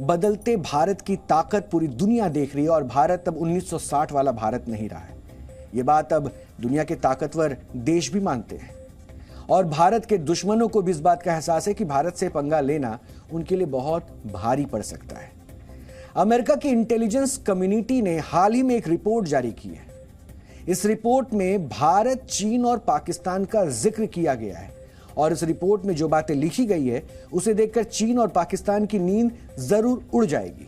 बदलते भारत की ताकत पूरी दुनिया देख रही है और भारत अब 1960 वाला भारत नहीं रहा है। ये बात अब दुनिया के ताकतवर देश भी मानते हैं और भारत के दुश्मनों को भी इस बात का एहसास है कि भारत से पंगा लेना उनके लिए बहुत भारी पड़ सकता है। अमेरिका की इंटेलिजेंस कम्युनिटी ने हाल ही में एक रिपोर्ट जारी की है। इस रिपोर्ट में भारत, चीन और पाकिस्तान का जिक्र किया गया है और इस रिपोर्ट में जो बातें लिखी गई है उसे देखकर चीन और पाकिस्तान की नींद जरूर उड़ जाएगी।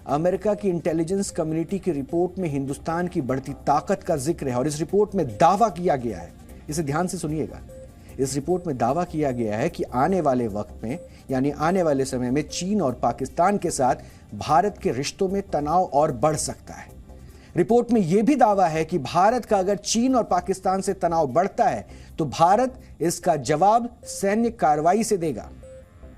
अमेरिका की इंटेलिजेंस कम्युनिटी की रिपोर्ट में हिंदुस्तान की बढ़ती ताकत का जिक्र है और इस रिपोर्ट में दावा किया गया है, इसे ध्यान से सुनिएगा। इस रिपोर्ट में दावा किया गया है कि आने वाले वक्त में यानी आने वाले समय में चीन और पाकिस्तान के साथ भारत के रिश्तों में तनाव और बढ़ सकता है। रिपोर्ट में यह भी दावा है कि भारत का अगर चीन और पाकिस्तान से तनाव बढ़ता है तो भारत इसका जवाब सैन्य कार्रवाई से देगा।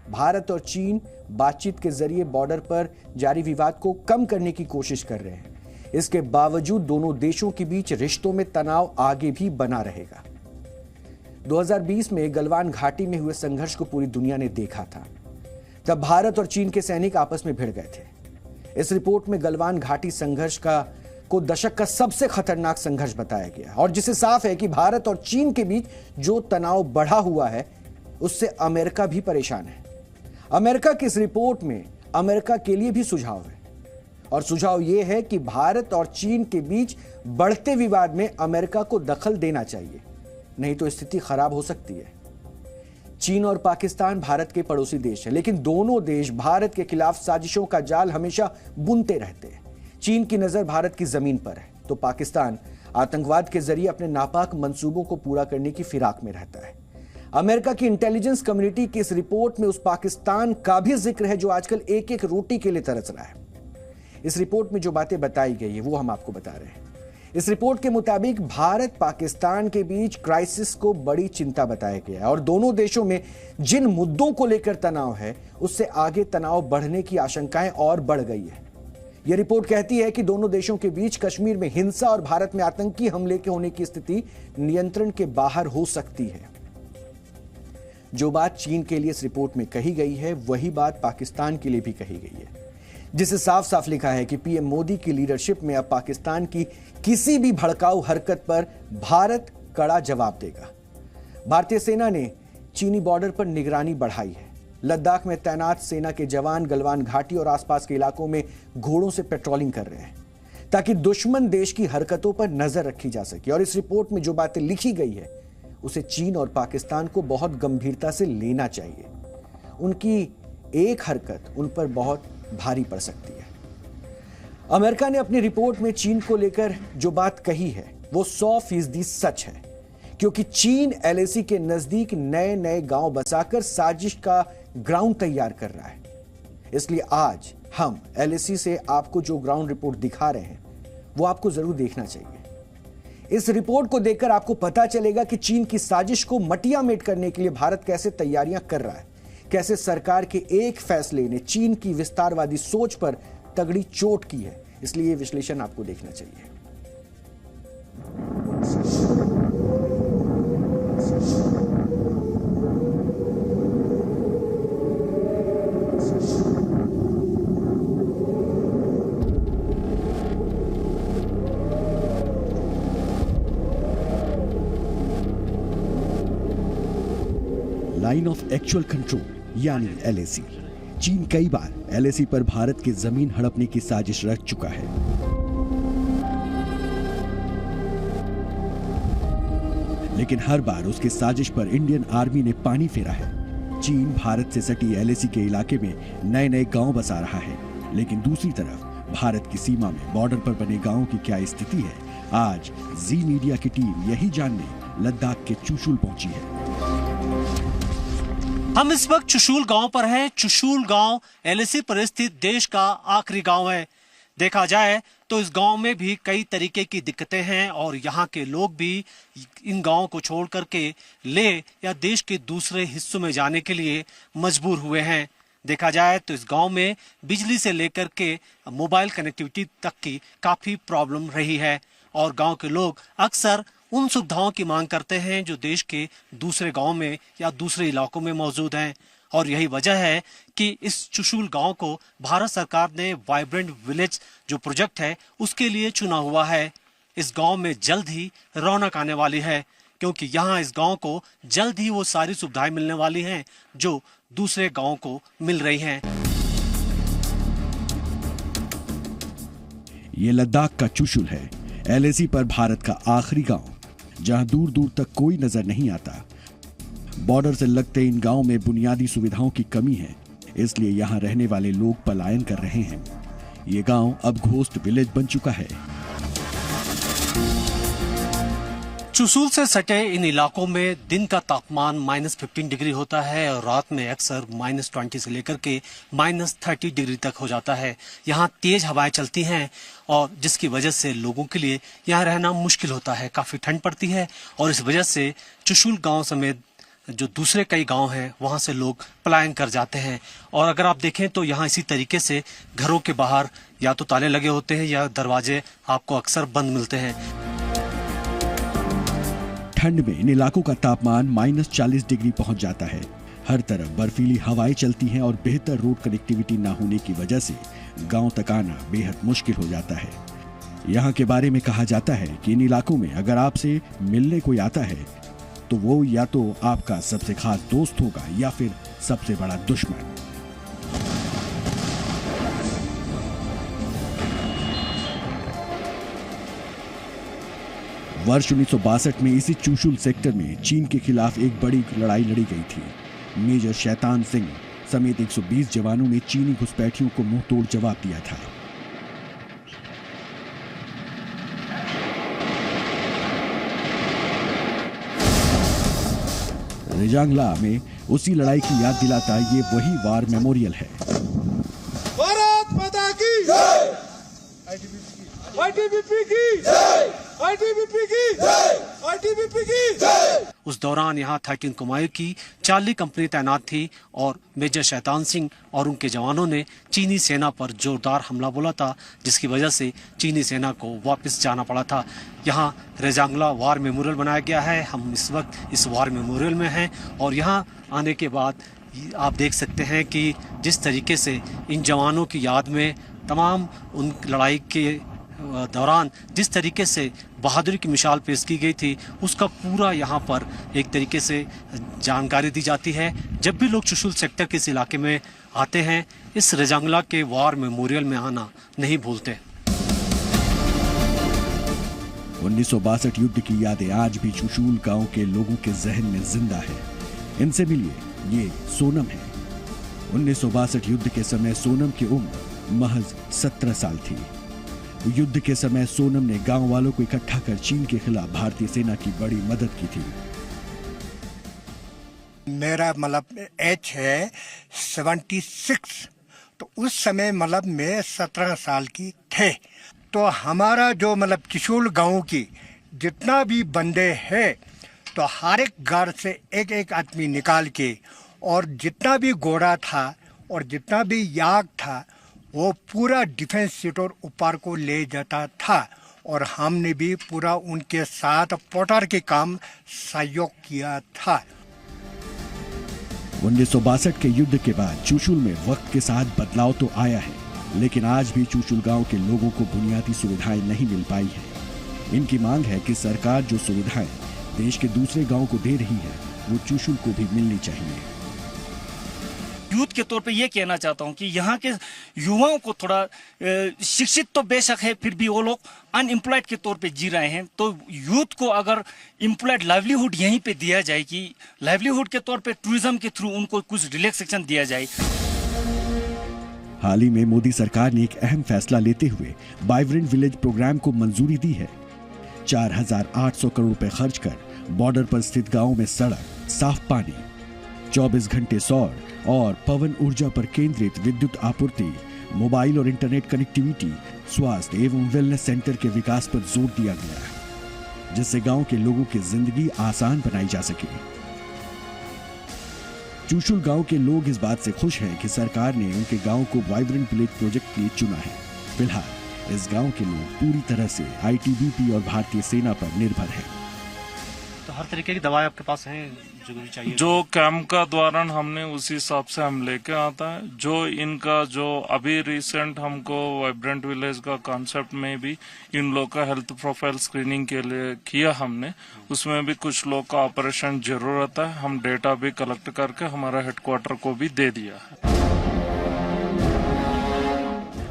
भारत और चीन बातचीत के जरिए बॉर्डर पर जारी विवाद को कम करने की कोशिश कर रहे हैं। इसके बावजूद दोनों देशों के बीच रिश्तों में तनाव आगे भी बना रहेगा। 2020 में गलवान घाटी में हुए संघर्ष को पूरी दुनिया ने देखा था। तब भारत और चीन के सैनिक आपस में भिड़ गए थे। इस रिपोर्ट में गलवान घाटी संघर्ष को दशक का सबसे खतरनाक संघर्ष बताया गया और जिससे साफ है कि भारत और चीन के बीच जो तनाव बढ़ा हुआ है उससे अमेरिका भी परेशान है। अमेरिका की इस रिपोर्ट में अमेरिका के लिए भी सुझाव है और सुझाव यह है कि भारत और चीन के बीच बढ़ते विवाद में अमेरिका को दखल देना चाहिए, नहीं तो स्थिति खराब हो सकती है। चीन और पाकिस्तान भारत के पड़ोसी देश हैं, लेकिन दोनों देश भारत के खिलाफ साजिशों का जाल हमेशा बुनते रहते हैं। चीन की नजर भारत की जमीन पर है तो पाकिस्तान आतंकवाद के जरिए अपने नापाक मंसूबों को पूरा करने की फिराक में रहता है। अमेरिका की इंटेलिजेंस कम्युनिटी की इस रिपोर्ट में उस पाकिस्तान का भी जिक्र है जो आजकल एक एक रोटी के लिए तरस रहा है। इस रिपोर्ट में जो बातें बताई गई है वो हम आपको बता रहे हैं। इस रिपोर्ट के मुताबिक भारत पाकिस्तान के बीच क्राइसिस को बड़ी चिंता बताया गया है और दोनों देशों में जिन मुद्दों को लेकर तनाव है उससे आगे तनाव बढ़ने की आशंकाएं और बढ़ गई है। यह रिपोर्ट कहती है कि दोनों देशों के बीच कश्मीर में हिंसा और भारत में आतंकी हमले के होने की स्थिति नियंत्रण के बाहर हो सकती है। जो बात चीन के लिए इस रिपोर्ट में कही गई है वही बात पाकिस्तान के लिए भी कही गई है, जिसे साफ साफ लिखा है कि पीएम मोदी की लीडरशिप में अब पाकिस्तान की किसी भी भड़काऊ हरकत पर भारत कड़ा जवाब देगा। भारतीय सेना ने चीनी बॉर्डर पर निगरानी बढ़ाई है। लद्दाख में तैनात सेना के जवान गलवान घाटी और आसपास के इलाकों में घोड़ों से पेट्रोलिंग कर रहे हैं ताकि दुश्मन देश की हरकतों पर नजर रखी जा सके। और इस रिपोर्ट में जो बातें लिखी गई है उसे चीन और पाकिस्तान को बहुत गंभीरता से लेना चाहिए। उनकी एक हरकत उन पर बहुत भारी पड़ सकती है। अमेरिका ने अपनी रिपोर्ट में चीन को लेकर जो बात कही है वो 100% सच है, क्योंकि चीन एलएसी के नजदीक नए नए गांव बसाकर साजिश का ग्राउंड तैयार कर रहा है। इसलिए आज हम एलएसी से आपको जो ग्राउंड रिपोर्ट दिखा रहे हैं वो आपको जरूर देखना चाहिए। इस रिपोर्ट को देखकर आपको पता चलेगा कि चीन की साजिश को मटिया मेट करने के लिए भारत कैसे तैयारियां कर रहा है, कैसे सरकार के एक फैसले ने चीन की विस्तारवादी सोच पर तगड़ी चोट की है। इसलिए यह विश्लेषण आपको देखना चाहिए। लाइन ऑफ एक्चुअल कंट्रोल यानी एलएसी। चीन कई बार एलएसी पर भारत की जमीन हड़पने की साजिश रच चुका है। लेकिन हर बार उसकी साजिश पर इंडियन आर्मी ने पानी फेरा है। चीन भारत से सटी एलएसी के इलाके में नए नए गांव बसा रहा है, लेकिन दूसरी तरफ भारत की सीमा में बॉर्डर पर बने गांवों की क्या स्थिति है, आज जी मीडिया की टीम यही जानने लद्दाख के चुशूल पहुंची है। हम इस वक्त चुशूल गांव पर हैं। चुशूल गांव एलएसी पर स्थित देश का आखिरी गांव है। देखा जाए तो इस गांव में भी कई तरीके की दिक्कतें हैं और यहाँ के लोग भी इन गांवों को छोड़ करके ले या देश के दूसरे हिस्सों में जाने के लिए मजबूर हुए हैं। देखा जाए तो इस गांव में बिजली से लेकर के मोबाइल कनेक्टिविटी तक की काफी प्रॉब्लम रही है और गांव के लोग अक्सर उन सुविधाओं की मांग करते हैं जो देश के दूसरे गांव में या दूसरे इलाकों में मौजूद हैं। और यही वजह है कि इस चुशूल गांव को भारत सरकार ने वाइब्रेंट विलेज जो प्रोजेक्ट है उसके लिए चुना हुआ है। इस गांव में जल्द ही रौनक आने वाली है, क्योंकि यहाँ इस गांव को जल्द ही वो सारी सुविधाएं मिलने वाली हैं जो दूसरे गांव को मिल रही हैं। ये लद्दाख का चुशूल है, एलएसी पर भारत का आखिरी गांव, जहां दूर दूर तक कोई नजर नहीं आता। बॉर्डर से लगते इन गांव में बुनियादी सुविधाओं की कमी है, इसलिए यहां रहने वाले लोग पलायन कर रहे हैं। ये गांव अब घोस्ट विलेज बन चुका है। चुशूल से सटे इन इलाकों में दिन का तापमान -15 डिग्री होता है और रात में अक्सर -20 से लेकर के -30 डिग्री तक हो जाता है। यहाँ तेज हवाएं चलती हैं और जिसकी वजह से लोगों के लिए यहाँ रहना मुश्किल होता है, काफी ठंड पड़ती है और इस वजह से चुशूल गांव समेत जो दूसरे कई गांव हैं वहां से लोग पलायन कर जाते हैं। और अगर आप देखें तो यहाँ इसी तरीके से घरों के बाहर या तो ताले लगे होते हैं या दरवाजे आपको अक्सर बंद मिलते हैं। ठंड में इन इलाकों का तापमान -40 डिग्री पहुंच जाता है। हर तरफ बर्फीली हवाएं चलती हैं और बेहतर रोड कनेक्टिविटी न होने की वजह से गांव तक आना बेहद मुश्किल हो जाता है। यहाँ के बारे में कहा जाता है कि इन इलाकों में अगर आपसे मिलने कोई आता है तो वो या तो आपका सबसे खास दोस्त होगा या फिर सबसे बड़ा दुश्मन। वर्ष 1962 में इसी चुशूल सेक्टर में चीन के खिलाफ एक बड़ी लड़ाई लड़ी गई थी। मेजर शैतान सिंह समेत 120 जवानों ने चीनी घुसपैठियों को मुंह तोड़ जवाब दिया था। रेजांगला में उसी लड़ाई की याद दिलाता ये वही वार मेमोरियल है। भारत माता की जय, आईटीबीपी की जय, आईटीबीपी की जय, आईटीबीपी की जय। उस दौरान यहाँ 13 कुमायूं की चार्ली कंपनी तैनात थी और मेजर शैतान सिंह और उनके जवानों ने चीनी सेना पर जोरदार हमला बोला था, जिसकी वजह से चीनी सेना को वापस जाना पड़ा था। यहाँ रेजांगला वार मेमोरियल बनाया गया है। हम इस वक्त इस वार मेमोरियल में हैं और यहाँ आने के बाद आप देख सकते हैं कि जिस तरीके से इन जवानों की याद में तमाम उन लड़ाई के दौरान जिस तरीके से बहादुरी की मिसाल पेश की गई थी, उसका पूरा यहाँ पर एक तरीके से जानकारी दी जाती है। जब भी लोग चुशूल सेक्टर के इस इलाके में आते हैं, इस रेजांगला के वार मेमोरियल में आना नहीं भूलते। 1962 युद्ध की यादें आज भी चुशूल गांव के लोगों के जहन में जिंदा है। इनसे मिलिए, ये सोनम है। 1962 युद्ध के समय सोनम की उम्र महज 17 साल थी। युद्ध के समय सोनम ने गांव वालों को इकट्ठा कर चीन के खिलाफ भारतीय सेना की बड़ी मदद की थी। मेरा मतलब एज है 76, तो उस समय मतलब मैं 17 साल की थे। तो हमारा जो मतलब चुशूल गांव की जितना भी बंदे हैं, तो हर एक घर से एक एक आदमी निकाल के और जितना भी घोड़ा था और जितना भी याक था वो पूरा डिफेंस सेक्टर ऊपर को ले जाता था और हमने भी पूरा उनके साथ पोटर के काम सहयोग किया था। 1962 के युद्ध के बाद चुशूल में वक्त के साथ बदलाव तो आया है, लेकिन आज भी चुशूल गांव के लोगों को बुनियादी सुविधाएं नहीं मिल पाई हैं। इनकी मांग है कि सरकार जो सुविधाएं देश के दूसरे गांव को दे रही है, वो चुशूल को भी मिलनी चाहिए। यूथ के तौर पे ये कहना चाहता हूँ कि यहाँ के युवाओं को थोड़ा शिक्षित तो बेशक है, फिर भी वो लोग अनएम्प्लॉयड के तौर पे जी रहे हैं। तो यूथ को अगर एम्प्लॉयड लाइवलीहुड यहीं पे दिया जाए कि लाइवलीहुड के तौर पे टूरिज्म के थ्रू उनको कुछ रिलैक्सेशन दिया जाए। हाल ही में मोदी सरकार ने एक अहम फैसला लेते हुए वाइब्रेंट विलेज प्रोग्राम को मंजूरी दी है। 4,800 करोड़ रुपए खर्च कर बॉर्डर पर स्थित गांवों में सड़क, साफ पानी, 24 घंटे सौर और पवन ऊर्जा पर केंद्रित विद्युत आपूर्ति, मोबाइल और इंटरनेट कनेक्टिविटी, स्वास्थ्य एवं वेलनेस सेंटर के विकास पर जोर दिया गया है, जिससे गांव के लोगों की जिंदगी आसान बनाई जा सके। चुशूल गांव के लोग इस बात से खुश हैं कि सरकार ने उनके गांव को वाइब्रेंट विलेज प्रोजेक्ट के लिए चुना है। फिलहाल इस गांव के लोग पूरी तरह से आईटीबीपी और भारतीय सेना पर निर्भर हैं। तो हर तरीके की दवाएं आपके पास हैं? जरूरी चाहिए? जो कैंप का दौरान हमने उसी हिसाब से हम लेके आता है। जो इनका जो अभी रिसेंट हमको वाइब्रेंट विलेज का कॉन्सेप्ट में भी इन लोग का हेल्थ प्रोफाइल स्क्रीनिंग के लिए किया हमने, उसमें भी कुछ लोग का ऑपरेशन जरूरत है। हम डेटा भी कलेक्ट करके हमारा हेडक्वार्टर को भी दे दिया है।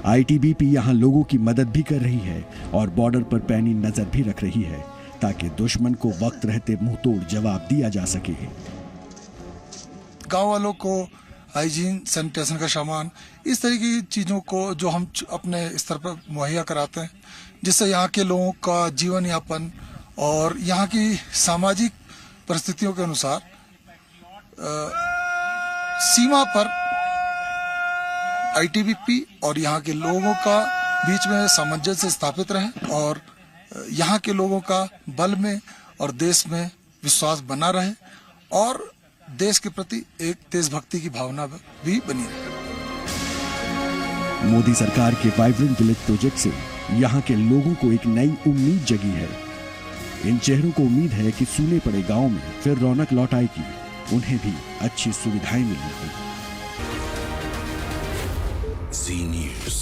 आईटीबीपी यहां लोगों की मदद भी कर रही है और बॉर्डर पर पैनी नजर भी रख रही है ताकि दुश्मन को वक्त रहते मुंहतोड़ जवाब दिया जा सके। गांव वालों को हाइजीन, सैनिटेशन का सामान, इस तरह की चीज़ों को जो हम अपने स्तर पर मुहैया कराते हैं, जिससे यहाँ के लोगों का जीवन यापन और यहाँ की सामाजिक परिस्थितियों के अनुसार सीमा पर आईटीबीपी और यहाँ के लोगों का बीच में सामंजस्य स्थापित रहे और यहाँ के लोगों का बल में और देश में विश्वास बना रहे और देश के प्रति एक देशभक्ति की भावना भी बनी रहे। मोदी सरकार के वाइब्रेंट विलेज प्रोजेक्ट से यहाँ के लोगों को एक नई उम्मीद जगी है। इन चेहरों को उम्मीद है कि सूने पड़े गांव में फिर रौनक लौट आएगी, उन्हें भी अच्छी सुविधाएं मिलेंगी। Z News.